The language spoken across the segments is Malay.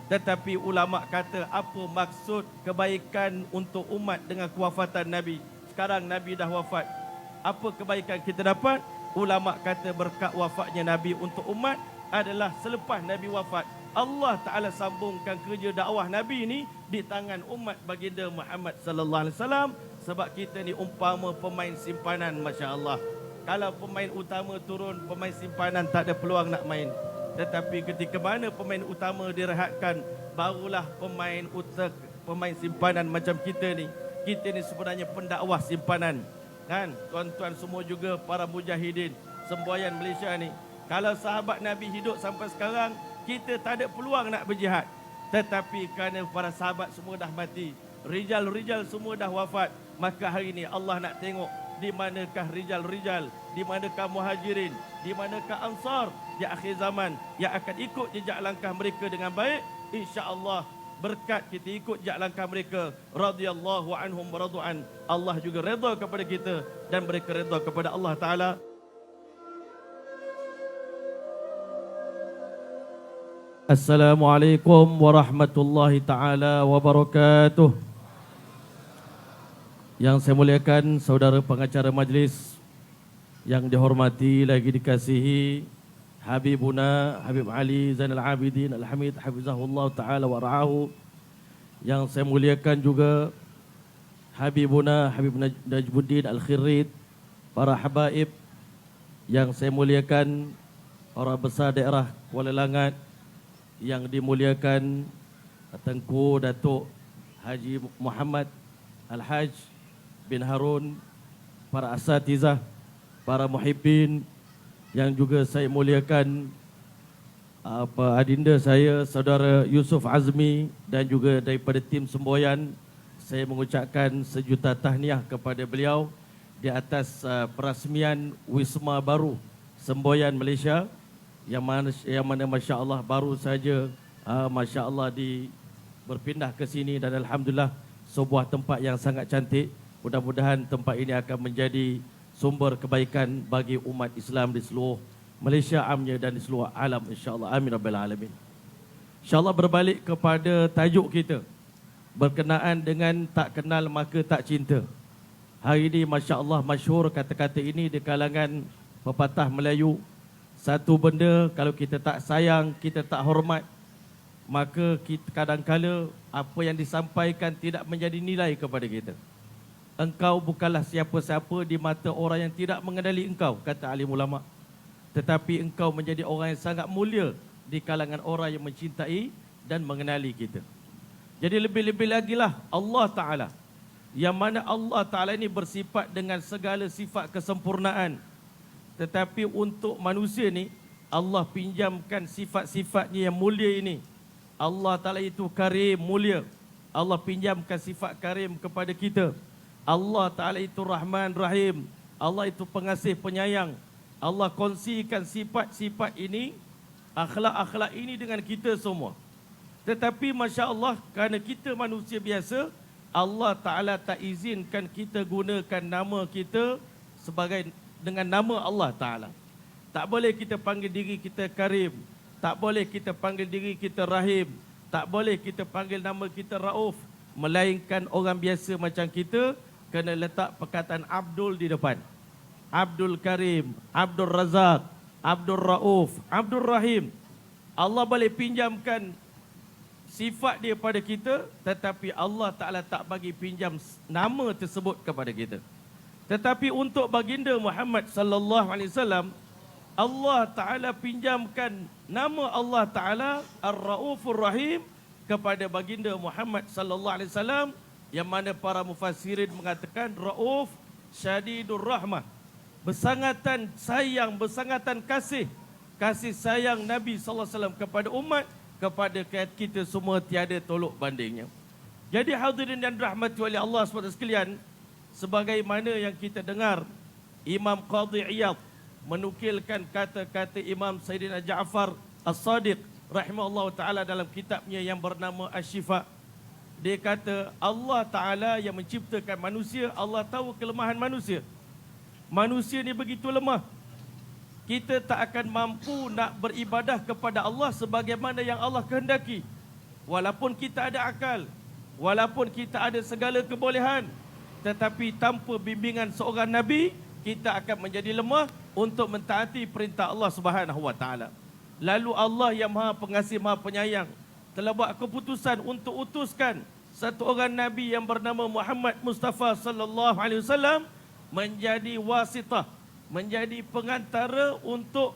Tetapi ulama kata apa maksud kebaikan untuk umat dengan kewafatan Nabi? Sekarang Nabi dah wafat. Apa kebaikan kita dapat? Ulama kata berkat wafatnya Nabi untuk umat adalah selepas Nabi wafat, Allah Ta'ala sambungkan kerja dakwah Nabi ni di tangan umat baginda Muhammad sallallahu alaihi wasallam. Sebab kita ni umpama pemain simpanan, masya-Allah. Kalau pemain utama turun, pemain simpanan tak ada peluang nak main. Tetapi ketika mana pemain utama direhatkan, barulah pemain simpanan macam kita ni. Kita ni sebenarnya pendakwah simpanan. Kan? Tuan-tuan semua juga para mujahidin semboyan Malaysia ni. Kalau sahabat Nabi hidup sampai sekarang, kita tak ada peluang nak berjihad. Tetapi kerana para sahabat semua dah mati, rijal-rijal semua dah wafat, maka hari ini Allah nak tengok di manakah rijal-rijal, di manakah muhajirin, di manakah ansar di akhir zaman yang akan ikut jejak langkah mereka dengan baik. InsyaAllah berkat kita ikut jejak langkah mereka, radhiyallahu anhum wa radu'an, Allah juga redha kepada kita dan mereka redha kepada Allah Ta'ala. Assalamualaikum warahmatullahi ta'ala wabarakatuh. Yang saya muliakan saudara pengacara majlis, yang dihormati lagi dikasihi Habibuna Habib Ali Zainal Abidin Al-Hamid hafizahullah ta'ala wa ra'ahu. Yang saya muliakan juga Habibuna Habib Najmuddin Al-Khirrit, para habaib. Yang saya muliakan para besar daerah Kuala Langat, yang dimuliakan Tengku Datuk Haji Muhammad Al-Haj bin Harun, para asatizah, para muhibbin, yang juga saya muliakan adinda saya saudara Yusuf Azmi, dan juga daripada tim semboyan saya mengucapkan sejuta tahniah kepada beliau di atas perasmian wisma baru semboyan Malaysia yang mana masya-Allah baru saja masya-Allah berpindah ke sini, dan alhamdulillah sebuah tempat yang sangat cantik. Mudah-mudahan tempat ini akan menjadi sumber kebaikan bagi umat Islam di seluruh Malaysia amnya dan di seluruh alam, insya-Allah. Amin rabbil alamin. Insya-Allah berbalik kepada tajuk kita berkenaan dengan tak kenal maka tak cinta. Hari ini masya-Allah masyhur kata-kata ini di kalangan pepatah Melayu. Satu benda kalau kita tak sayang, kita tak hormat, maka kita kadang-kala apa yang disampaikan tidak menjadi nilai kepada kita. Engkau bukanlah siapa-siapa di mata orang yang tidak mengenali engkau, kata alim ulama. Tetapi engkau menjadi orang yang sangat mulia di kalangan orang yang mencintai dan mengenali kita. Jadi lebih-lebih lagi lah Allah Ta'ala, yang mana Allah Ta'ala ini bersifat dengan segala sifat kesempurnaan. Tetapi untuk manusia ni, Allah pinjamkan sifat-sifatnya yang mulia ini. Allah Ta'ala itu karim, mulia. Allah pinjamkan sifat karim kepada kita. Allah Ta'ala itu Rahman, Rahim. Allah itu pengasih, penyayang. Allah kongsikan sifat-sifat ini, akhlak-akhlak ini dengan kita semua. Tetapi Masya Allah, kerana kita manusia biasa, Allah Ta'ala tak izinkan kita gunakan nama kita sebagai dengan nama Allah Ta'ala. Tak boleh kita panggil diri kita Karim. Tak boleh kita panggil diri kita Rahim. Tak boleh kita panggil nama kita Rauf. Melainkan orang biasa macam kita, kena letak perkataan Abdul di depan. Abdul Karim, Abdul Razak, Abdul Rauf, Abdul Rahim. Allah boleh pinjamkan sifat dia pada kita, tetapi Allah Ta'ala tak bagi pinjam nama tersebut kepada kita. Tetapi untuk baginda Muhammad sallallahu alaihi wasallam, Allah Ta'ala pinjamkan nama Allah Ta'ala Ar-Raufur Rahim kepada baginda Muhammad sallallahu alaihi wasallam, yang mana para mufassirin mengatakan Rauf Syadidur Rahmah, bersangatan sayang, bersangatan kasih sayang Nabi sallallahu alaihi wasallam kepada umat, kepada kita semua tiada tolok bandingnya. Jadi hadirin dan rahmati oleh Allah SWT sekalian, sebagaimana yang kita dengar Imam Qadhi Iyad menukilkan kata-kata Imam Sayyidina Ja'far As-Sadiq rahimahullah ta'ala dalam kitabnya yang bernama Asy-Syifa. Dia kata Allah Ta'ala yang menciptakan manusia, Allah tahu kelemahan manusia. Manusia ni begitu lemah. Kita tak akan mampu nak beribadah kepada Allah sebagaimana yang Allah kehendaki. walaupun kita ada akal, walaupun kita ada segala kebolehan, tetapi tanpa bimbingan seorang Nabi, kita akan menjadi lemah untuk mentaati perintah Allah Subhanahu wa taala. Lalu Allah yang Maha Pengasih Maha Penyayang telah buat keputusan untuk utuskan satu orang Nabi yang bernama Muhammad Mustafa sallallahu alaihi wasallam menjadi wasitah, menjadi pengantara untuk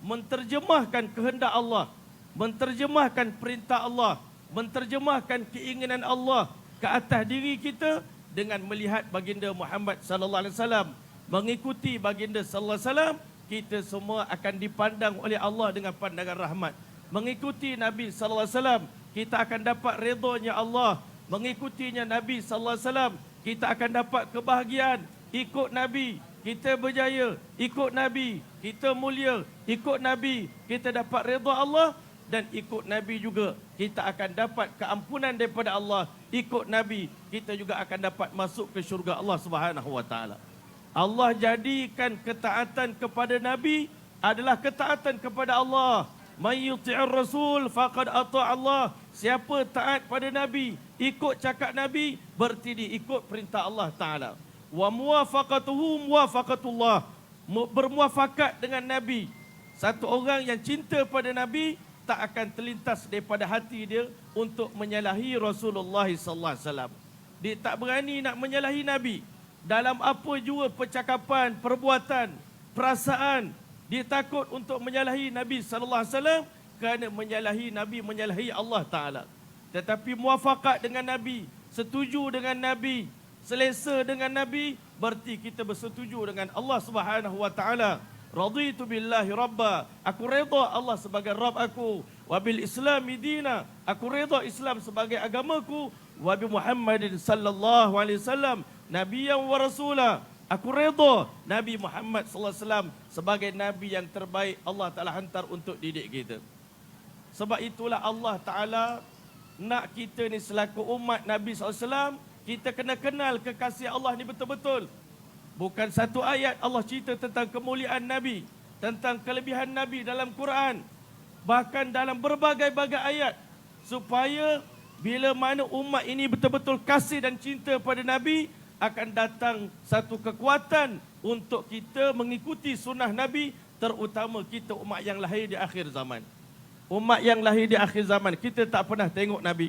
menterjemahkan kehendak Allah, menterjemahkan perintah Allah, menterjemahkan keinginan Allah ke atas diri kita dengan melihat baginda Muhammad sallallahu alaihi wasallam, mengikuti baginda sallallahu alaihi wasallam. Kita semua akan dipandang oleh Allah dengan pandangan rahmat. Mengikuti Nabi sallallahu alaihi wasallam, kita akan dapat redha-Nya Allah. Mengikutinya Nabi sallallahu alaihi wasallam, kita akan dapat kebahagiaan. Ikut Nabi, kita berjaya. Ikut Nabi, kita mulia. Ikut Nabi, kita dapat redha Allah. Dan ikut Nabi juga, kita akan dapat keampunan daripada Allah. Ikut Nabi, kita juga akan dapat masuk ke syurga Allah Subhanahu wa taala. Allah jadikan ketaatan kepada Nabi adalah ketaatan kepada Allah. May yuti'ir rasul faqad ata' Allah. Siapa taat pada Nabi, ikut cakap Nabi, berarti dia ikut perintah Allah Taala. Wa muwafaqatuhu muwafaqatullah. Bermuafakat dengan Nabi. Satu orang yang cinta pada Nabi tak akan terlintas daripada hati dia untuk menyalahi Rasulullah sallallahu alaihi wasallam. Dia tak berani nak menyalahi Nabi. Dalam apa jua percakapan, perbuatan, perasaan, dia takut untuk menyalahi Nabi sallallahu alaihi wasallam, kerana menyalahi Nabi menyalahi Allah Taala. Tetapi muafakat dengan Nabi, setuju dengan Nabi, selesa dengan Nabi, berarti kita bersetuju dengan Allah Subhanahu wa taala. Raditu billahi rabba, aku redha Allah sebagai Rabb aku. Wa bil islami dina, aku redha Islam sebagai agamaku. Wa bi Muhammadin sallallahu alaihi wasallam nabiyyan wa rasula, aku redha Nabi Muhammad sallallahu alaihi wasallam sebagai nabi yang terbaik Allah Taala hantar untuk didik kita. Sebab itulah Allah Taala nak kita ni selaku umat Nabi sallallahu alaihi wasallam, kita kena kenal kekasih Allah ni betul-betul. Bukan satu ayat Allah cerita tentang kemuliaan Nabi, tentang kelebihan Nabi dalam Quran, bahkan dalam berbagai-bagai ayat, supaya bila mana umat ini betul-betul kasih dan cinta pada Nabi, akan datang satu kekuatan untuk kita mengikuti sunnah Nabi, terutama kita umat yang lahir di akhir zaman. Umat yang lahir di akhir zaman, kita tak pernah tengok Nabi,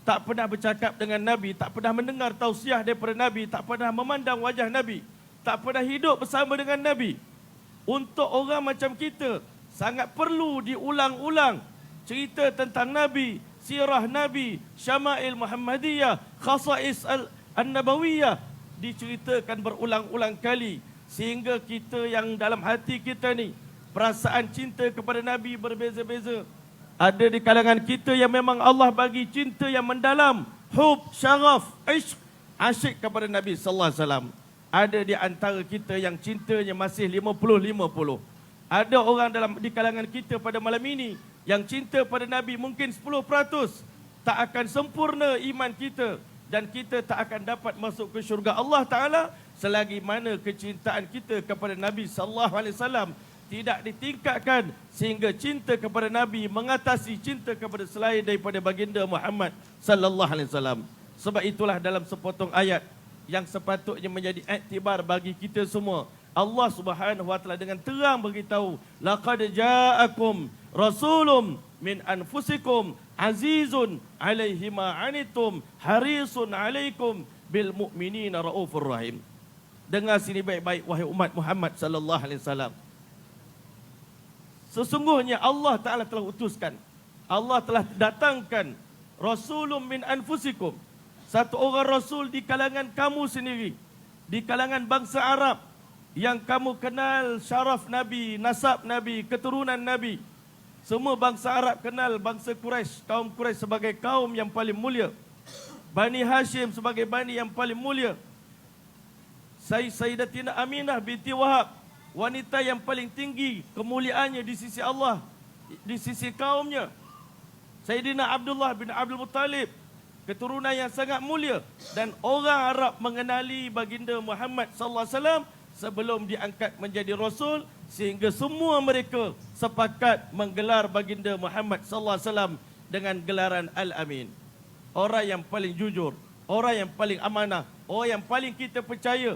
tak pernah bercakap dengan Nabi, tak pernah mendengar tausiah daripada Nabi, tak pernah memandang wajah Nabi, tak pernah hidup bersama dengan Nabi. Untuk orang macam kita, sangat perlu diulang-ulang cerita tentang Nabi, sirah Nabi, syama'il Muhammadiyah, khasa'is An-Nabawiyah, diceritakan berulang-ulang kali, sehingga kita yang dalam hati kita ni perasaan cinta kepada Nabi berbeza-beza. Ada di kalangan kita yang memang Allah bagi cinta yang mendalam, hub, syaraf, ishq, asyik kepada Nabi sallallahu alaihi wasallam. Ada di antara kita yang cintanya masih 50-50. Ada orang di kalangan kita pada malam ini yang cinta pada Nabi mungkin 10%. Tak akan sempurna iman kita, dan kita tak akan dapat masuk ke syurga Allah Ta'ala selagi mana kecintaan kita kepada Nabi sallallahu alaihi wasallam tidak ditingkatkan sehingga cinta kepada Nabi mengatasi cinta kepada selain daripada baginda Muhammad sallallahu alaihi wasallam. Sebab itulah dalam sepotong ayat yang sepatutnya menjadi iktibar bagi kita semua, Allah Subhanahu wa taala dengan terang beritahu, laqad ja'akum rasulun min anfusikum azizun alaihi ma anitum harisun alaikum bil mu'minina raufur rahim. Dengar sini baik-baik wahai umat Muhammad sallallahu alaihi wasallam. Sesungguhnya Allah Ta'ala telah utuskan, Allah telah datangkan rasulun min anfusikum, satu orang rasul di kalangan kamu sendiri, di kalangan bangsa Arab yang kamu kenal syaraf Nabi, nasab Nabi, keturunan Nabi. Semua bangsa Arab kenal bangsa Quraisy, kaum Quraisy sebagai kaum yang paling mulia, Bani Hashim sebagai bani yang paling mulia. Sayyidatina Aminah binti Wahab, wanita yang paling tinggi kemuliaannya di sisi Allah, di sisi kaumnya. Sayyidina Abdullah bin Abdul Muttalib, keturunan yang sangat mulia. Dan orang Arab mengenali baginda Muhammad sallallahu alaihi wasallam sebelum diangkat menjadi rasul, sehingga semua mereka sepakat menggelar baginda Muhammad sallallahu alaihi wasallam dengan gelaran Al-Amin. Orang yang paling jujur, orang yang paling amanah, orang yang paling kita percaya.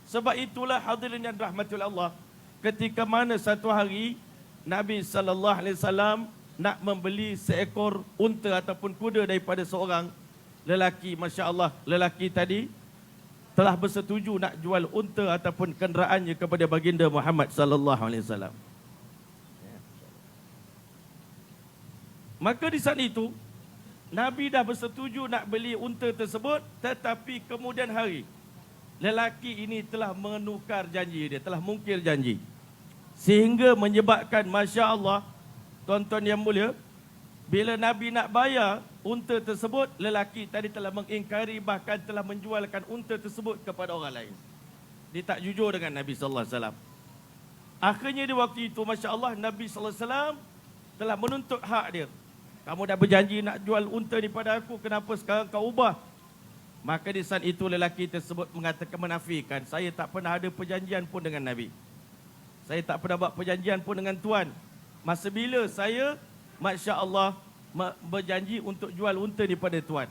Sebab itulah hadirin yang rahmatul Allah, ketika mana satu hari Nabi SAW nak membeli seekor unta ataupun kuda daripada seorang lelaki, Masya Allah, lelaki tadi telah bersetuju nak jual unta ataupun kenderaannya kepada baginda Muhammad SAW. Maka di saat itu Nabi dah bersetuju nak beli unta tersebut, tetapi kemudian hari lelaki ini telah menukar janji dia, telah mungkir janji, sehingga menyebabkan, Masya Allah, tuan-tuan yang mulia, bila Nabi nak bayar unta tersebut, lelaki tadi telah mengingkari, bahkan telah menjualkan unta tersebut kepada orang lain. Dia tak jujur dengan Nabi SAW. Akhirnya di waktu itu, Masya Allah, Nabi SAW telah menuntut hak dia. Kamu dah berjanji nak jual unta ni pada aku, kenapa sekarang kau ubah? Maka di saat itu lelaki tersebut mengatakan, menafikan, saya tak pernah ada perjanjian pun dengan Nabi. Saya tak pernah buat perjanjian pun dengan Tuan. Masa bila saya, Masya Allah, berjanji untuk jual unta ni pada Tuan.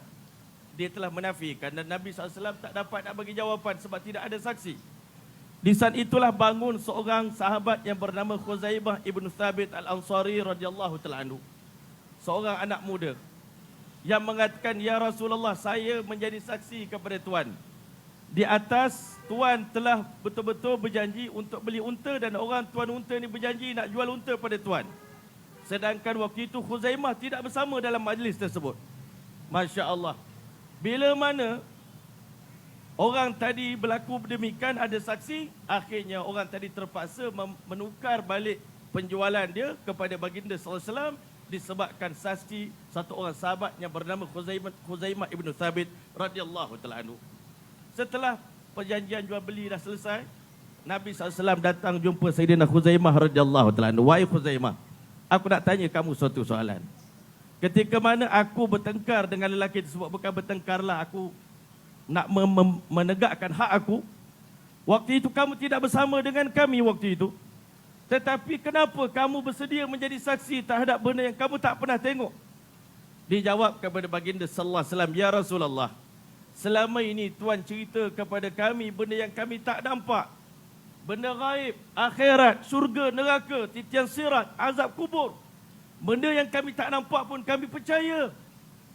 Dia telah menafikan dan Nabi SAW tak dapat nak bagi jawapan sebab tidak ada saksi. Di saat itulah bangun seorang sahabat yang bernama Khuzaimah ibn Thabit al-Ansari radhiyallahu ta'ala anhu. Seorang anak muda yang mengatakan, ya Rasulullah, saya menjadi saksi kepada Tuan. Di atas Tuan telah betul-betul berjanji untuk beli unta dan orang tuan unta ni berjanji nak jual unta pada Tuan. Sedangkan waktu itu Khuzaimah tidak bersama dalam majlis tersebut. Masya Allah. Bila mana orang tadi berlaku demikian, ada saksi, akhirnya orang tadi terpaksa menukar balik penjualan dia kepada baginda SAW, disebabkan saksi satu orang sahabat yang bernama Khuzaimah ibn Thabit radhiyallahu ta'ala anhu. Setelah perjanjian jual beli dah selesai, Nabi SAW datang jumpa Sayyidina Khuzaimah radhiyallahu ta'ala anhu. Wahai Khuzaimah, aku nak tanya kamu suatu soalan. Ketika mana aku bertengkar dengan lelaki tersebut, bukan bertengkarlah, aku nak menegakkan hak aku. Waktu itu kamu tidak bersama dengan kami waktu itu. Tetapi kenapa kamu bersedia menjadi saksi terhadap benda yang kamu tak pernah tengok? Dijawab kepada baginda sallallahu alaihi wasallam, ya Rasulullah, selama ini Tuan cerita kepada kami benda yang kami tak nampak. Benda gaib, akhirat, syurga, neraka, titian sirat, azab kubur. Benda yang kami tak nampak pun kami percaya.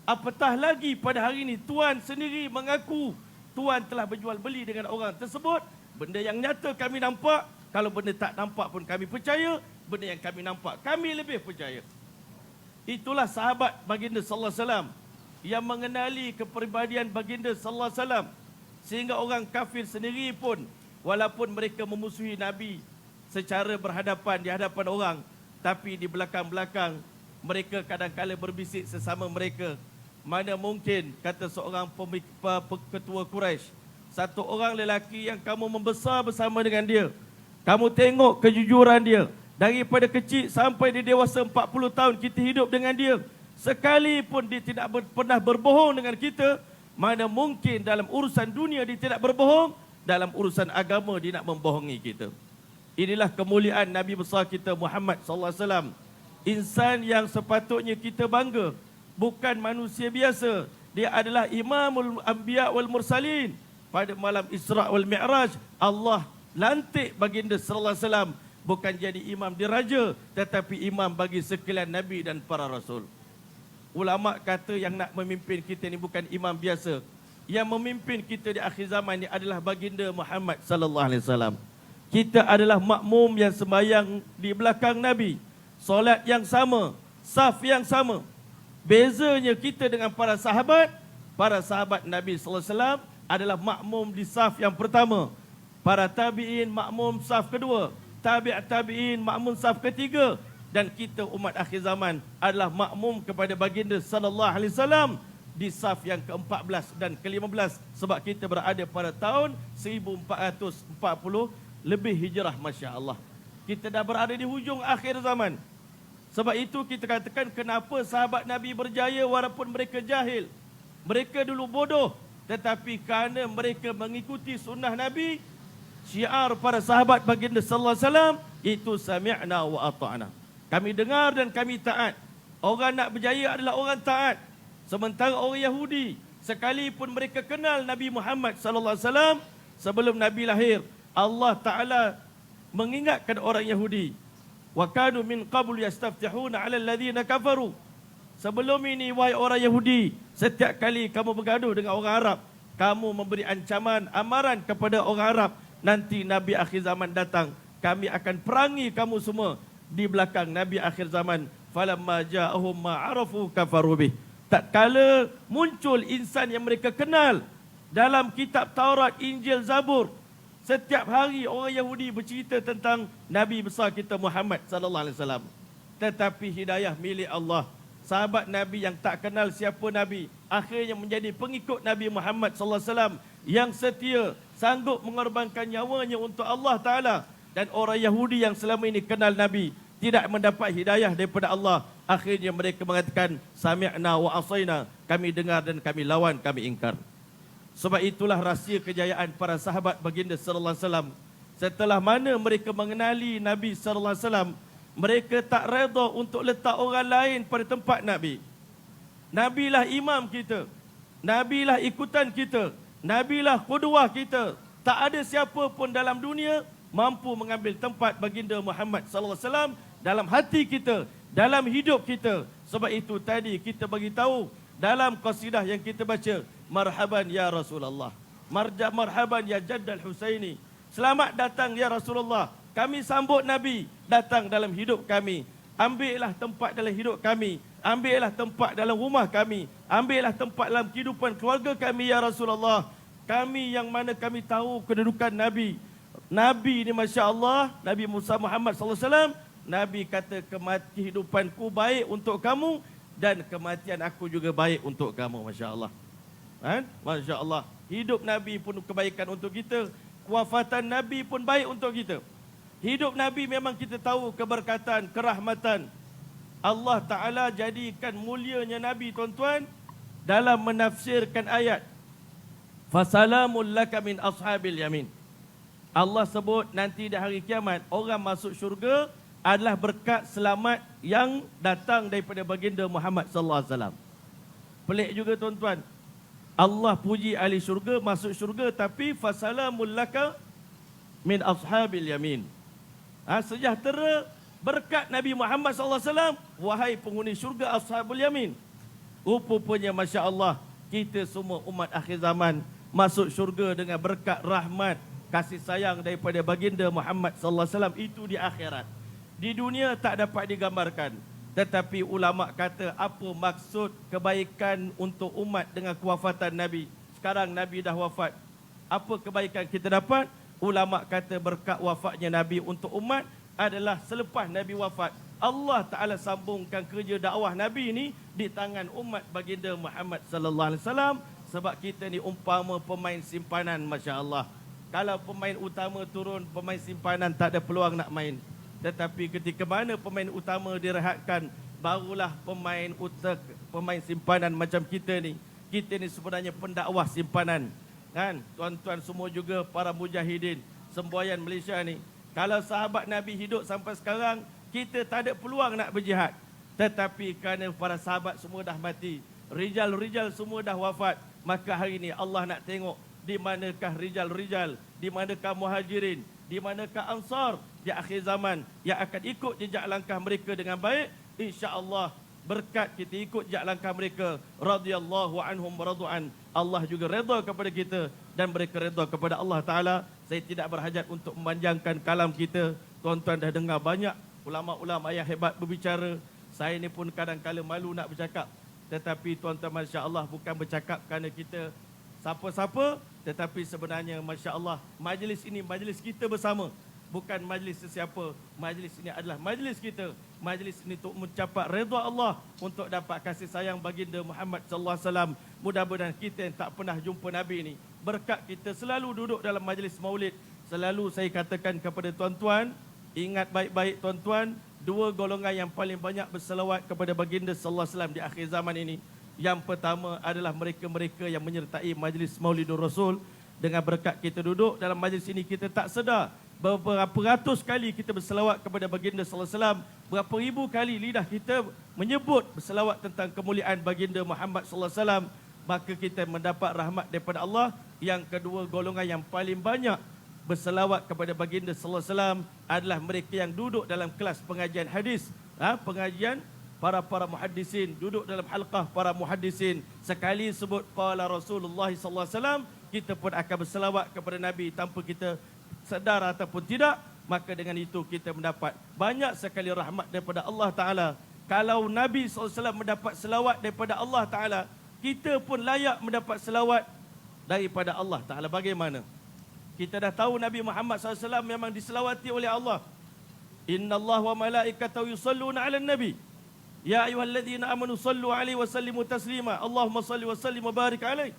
Apatah lagi pada hari ini Tuan sendiri mengaku Tuan telah berjual beli dengan orang tersebut. Benda yang nyata kami nampak. Kalau benda tak nampak pun kami percaya. Benda yang kami nampak kami lebih percaya. Itulah sahabat baginda sallallahu alaihi wasallam yang mengenali kepribadian baginda sallallahu alaihi wasallam, sehingga orang kafir sendiri pun, walaupun mereka memusuhi Nabi secara berhadapan di hadapan orang, tapi di belakang-belakang mereka kadang-kala berbisik sesama mereka. Mana mungkin, kata seorang ketua Quraisy, satu orang lelaki yang kamu membesar bersama dengan dia, kamu tengok kejujuran dia, daripada kecil sampai dia dewasa 40 tahun kita hidup dengan dia, sekalipun dia tidak pernah berbohong dengan kita. Mana mungkin dalam urusan dunia dia tidak berbohong, dalam urusan agama dia nak membohongi kita. Inilah kemuliaan Nabi besar kita Muhammad sallallahu alaihi wasallam. Insan yang sepatutnya kita bangga, bukan manusia biasa. Dia adalah Imamul Anbiya wal Mursalin. Pada malam Isra wal Mi'raj, Allah lantik baginda sallallahu alaihi wasallam bukan jadi imam diraja, tetapi imam bagi sekalian nabi dan para rasul. Ulama kata yang nak memimpin kita ni bukan imam biasa. Yang memimpin kita di akhir zaman ni adalah baginda Muhammad sallallahu alaihi wasallam. Kita adalah makmum yang sembahyang di belakang Nabi, solat yang sama, saf yang sama. Bezanya kita dengan para sahabat Nabi sallallahu alaihi wasallam adalah makmum di saf yang pertama. Para tabi'in makmum saf kedua, tabi'in makmum saf ketiga, dan kita umat akhir zaman adalah makmum kepada baginda sallallahu alaihi wasallam di saf yang ke-14 dan ke-15, sebab kita berada pada tahun 1440 lebih hijrah, masya-Allah. Kita dah berada di hujung akhir zaman. Sebab itu kita katakan kenapa sahabat Nabi berjaya walaupun mereka jahil. Mereka dulu bodoh, tetapi kerana mereka mengikuti sunnah Nabi, syiar para sahabat baginda sallallahu alaihi wasallam itu sami'na wa ata'na. Kami dengar dan kami taat. Orang nak berjaya adalah orang taat. Sementara orang Yahudi, sekalipun mereka kenal Nabi Muhammad sallallahu alaihi wasallam sebelum Nabi lahir, Allah Taala mengingatkan orang Yahudi, wa kanu min qabl yastaftihuna 'ala alladhina kafaru. Sebelum ini wahai orang Yahudi, setiap kali kamu bergaduh dengan orang Arab, kamu memberi ancaman, amaran kepada orang Arab, nanti Nabi akhir zaman datang, kami akan perangi kamu semua di belakang Nabi akhir zaman. Falamma ja'ahum ma 'arafu kafaru bih. Tak kala muncul insan yang mereka kenal dalam kitab Taurat, Injil, Zabur, setiap hari orang Yahudi bercerita tentang Nabi besar kita Muhammad sallallahu alaihi wasallam. Tetapi hidayah milik Allah. Sahabat Nabi yang tak kenal siapa Nabi akhirnya menjadi pengikut Nabi Muhammad sallallahu alaihi wasallam yang setia, sanggup mengorbankan nyawanya untuk Allah Taala. Dan orang Yahudi yang selama ini kenal Nabi tidak mendapat hidayah daripada Allah. Akhirnya mereka mengatakan sami'na wa asaina, kami dengar dan kami lawan, kami ingkar. Sebab itulah rahsia kejayaan para sahabat baginda sallallahu alaihi wasallam. Setelah mana mereka mengenali Nabi sallallahu alaihi wasallam, mereka tak redha untuk letak orang lain pada tempat Nabi. Nabilah imam kita, Nabilah ikutan kita, Nabilah qudwah kita. Tak ada siapa pun dalam dunia mampu mengambil tempat baginda Muhammad sallallahu alaihi wasallam dalam hati kita, dalam hidup kita. Sebab itu tadi kita bagi tahu dalam qasidah yang kita baca, marhaban ya Rasulullah, marhaban ya Jaddal Husaini. Selamat datang ya Rasulullah, kami sambut Nabi datang dalam hidup kami. Ambillah tempat dalam hidup kami, ambillah tempat dalam rumah kami, ambillah tempat dalam kehidupan keluarga kami ya Rasulullah. Kami yang mana kami tahu kedudukan Nabi. Nabi ni Masya Allah, Nabi Musa Muhammad SAW, Nabi kata kehidupanku baik untuk kamu dan kematian aku juga baik untuk kamu. Masya Allah. Masya Allah. Hidup Nabi pun kebaikan untuk kita, wafatan Nabi pun baik untuk kita. Hidup Nabi memang kita tahu keberkatan, kerahmatan. Allah Ta'ala jadikan mulianya Nabi tuan-tuan dalam menafsirkan ayat fasalamul laka min ashabil yamin. Allah sebut nanti di hari kiamat orang masuk syurga adalah berkat selamat yang datang daripada baginda Muhammad sallallahu alaihi wasallam. Pelik juga tuan-tuan. Allah puji ahli syurga masuk syurga, tapi fasalamul laka min ashabil yamin. Sejahtera berkat Nabi Muhammad sallallahu alaihi wasallam wahai penghuni syurga ashabul yamin. Rupanya Masya Allah, kita semua umat akhir zaman masuk syurga dengan berkat rahmat, kasih sayang daripada baginda Muhammad sallallahu alaihi wasallam. Itu di akhirat. Di dunia tak dapat digambarkan. Tetapi ulama kata apa maksud kebaikan untuk umat dengan kewafatan Nabi. Sekarang Nabi dah wafat, apa kebaikan kita dapat? Ulama kata berkat wafatnya Nabi untuk umat adalah selepas Nabi wafat, Allah Ta'ala sambungkan kerja dakwah Nabi ini di tangan umat baginda Muhammad sallallahu alaihi wasallam. Sebab kita ni umpama pemain simpanan, Masya Allah. Kalau pemain utama turun, pemain simpanan tak ada peluang nak main. Tetapi ketika mana pemain utama direhatkan, barulah pemain simpanan macam kita ni. Kita ni sebenarnya pendakwah simpanan. Kan? Tuan-tuan semua juga para mujahidin semboyan Malaysia ni. Kalau sahabat Nabi hidup sampai sekarang, kita tak ada peluang nak berjihad. Tetapi kerana para sahabat semua dah mati, rijal-rijal semua dah wafat, maka hari ini Allah nak tengok di manakah rijal-rijal, di manakah muhajirin, di manakah ansar di akhir zaman yang akan ikut jejak langkah mereka dengan baik. InsyaAllah berkat kita ikut jejak langkah mereka, radhiyallahu anhum waradu'an, Allah juga redha kepada kita dan mereka redha kepada Allah Ta'ala. Saya tidak berhajat untuk memanjangkan kalam kita. Tuan-tuan dah dengar banyak ulama-ulama yang hebat berbicara. Saya ni pun kadang-kadang malu nak bercakap. Tetapi tuan-tuan, Masya Allah, bukan bercakap kerana kita siapa-siapa, tetapi sebenarnya Masya Allah, majlis ini majlis kita bersama. Bukan majlis sesiapa. Majlis ini adalah majlis kita. Majlis ini untuk mencapai redha Allah, untuk dapat kasih sayang baginda Muhammad sallallahu alaihi wasallam. Mudah-mudahan kita yang tak pernah jumpa Nabi ini, berkat kita selalu duduk dalam majlis maulid. Selalu saya katakan kepada tuan-tuan, ingat baik-baik tuan-tuan, dua golongan yang paling banyak berselawat kepada baginda sallallahu alaihi wasallam di akhir zaman ini. Yang pertama adalah mereka-mereka yang menyertai majlis Maulidur Rasul. Dengan berkat kita duduk dalam majlis ini, kita tak sedar berapa ratus kali kita berselawat kepada baginda sallallahu alaihi wasallam, berapa ribu kali lidah kita menyebut berselawat tentang kemuliaan baginda Muhammad sallallahu alaihi wasallam, maka kita mendapat rahmat daripada Allah. Yang kedua, golongan yang paling banyak berselawat kepada baginda sallallahu alaihi wasallam adalah mereka yang duduk dalam kelas pengajian hadis, pengajian para muhaddisin, duduk dalam halqah para muhaddisin. Sekali sebut qala Rasulullah sallallahu alaihi wasallam, kita pun akan berselawat kepada Nabi tanpa kita sedar ataupun tidak. Maka dengan itu kita mendapat banyak sekali rahmat daripada Allah Ta'ala. Kalau Nabi SAW mendapat selawat daripada Allah Ta'ala, kita pun layak mendapat selawat daripada Allah Ta'ala. Bagaimana? Kita dah tahu Nabi Muhammad SAW memang diselawati oleh Allah. Inna Allah wa malaikatahu yusalluna ala nabi. Ya ayyuhalladzina amanu sallu alaihi wa sallimu taslima. Allahumma salli wa sallim wa barik alaihi.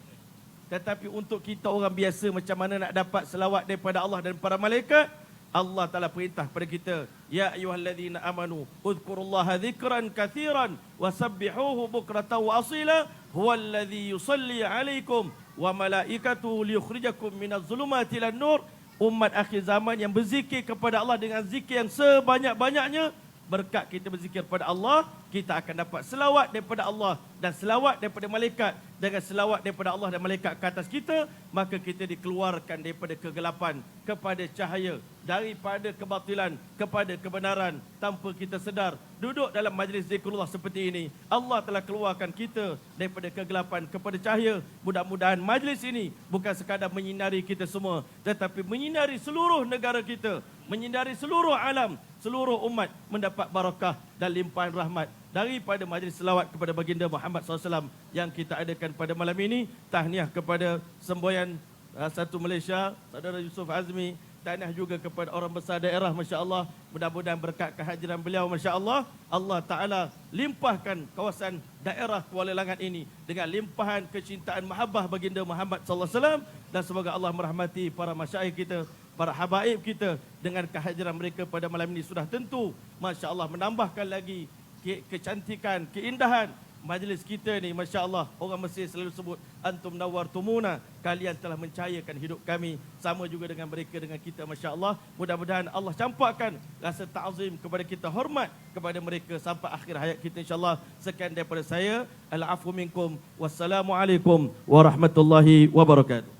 Tetapi untuk kita orang biasa, macam mana nak dapat selawat daripada Allah dan para malaikat? Allah Ta'ala perintah pada kita, ya ayyuhalladzina amanu udhkurullaha dzikran katsiran wasabbihuhu bukratan wa asila huwallazi yusalli alaikum wa malaikatuhu liyukhrijakum minadh dhulumati ilan nur. Umat akhir zaman yang berzikir kepada Allah dengan zikir yang sebanyak-banyaknya, berkat kita berzikir kepada Allah, kita akan dapat selawat daripada Allah dan selawat daripada malaikat. Dengan selawat daripada Allah dan malaikat ke atas kita, maka kita dikeluarkan daripada kegelapan kepada cahaya, daripada kebatilan kepada kebenaran tanpa kita sedar. Duduk dalam majlis zikrullah seperti ini, Allah telah keluarkan kita daripada kegelapan kepada cahaya. Mudah-mudahan majlis ini bukan sekadar menyinari kita semua, tetapi menyinari seluruh negara kita, menyinari seluruh alam, seluruh umat mendapat barakah dan limpahan rahmat daripada majlis selawat kepada baginda Muhammad SAW yang kita adakan pada malam ini. Tahniah kepada semboyan Satu Malaysia, Saudara Yusuf Azmi. Tahniah juga kepada orang besar daerah, Masya Allah. Mudah-mudahan berkat kehadiran beliau, Masya Allah, Allah Ta'ala limpahkan kawasan daerah Kuala Langat ini dengan limpahan kecintaan mahabbah baginda Muhammad SAW. Dan semoga Allah merahmati para masyaikh kita, para habaib kita. Dengan kehadiran mereka pada malam ini sudah tentu, Masya Allah, menambahkan lagi kecantikan, keindahan majlis kita ni. Masya Allah, orang Mesir selalu sebut antum nawartumuna, kalian telah mencahayakan hidup kami. Sama juga dengan mereka, dengan kita, Masya Allah. Mudah-mudahan Allah campakkan rasa ta'zim kepada kita, hormat kepada mereka sampai akhir hayat kita, insyaAllah. Sekian daripada saya, al-afu minkum, wassalamualaikum warahmatullahi wabarakatuh.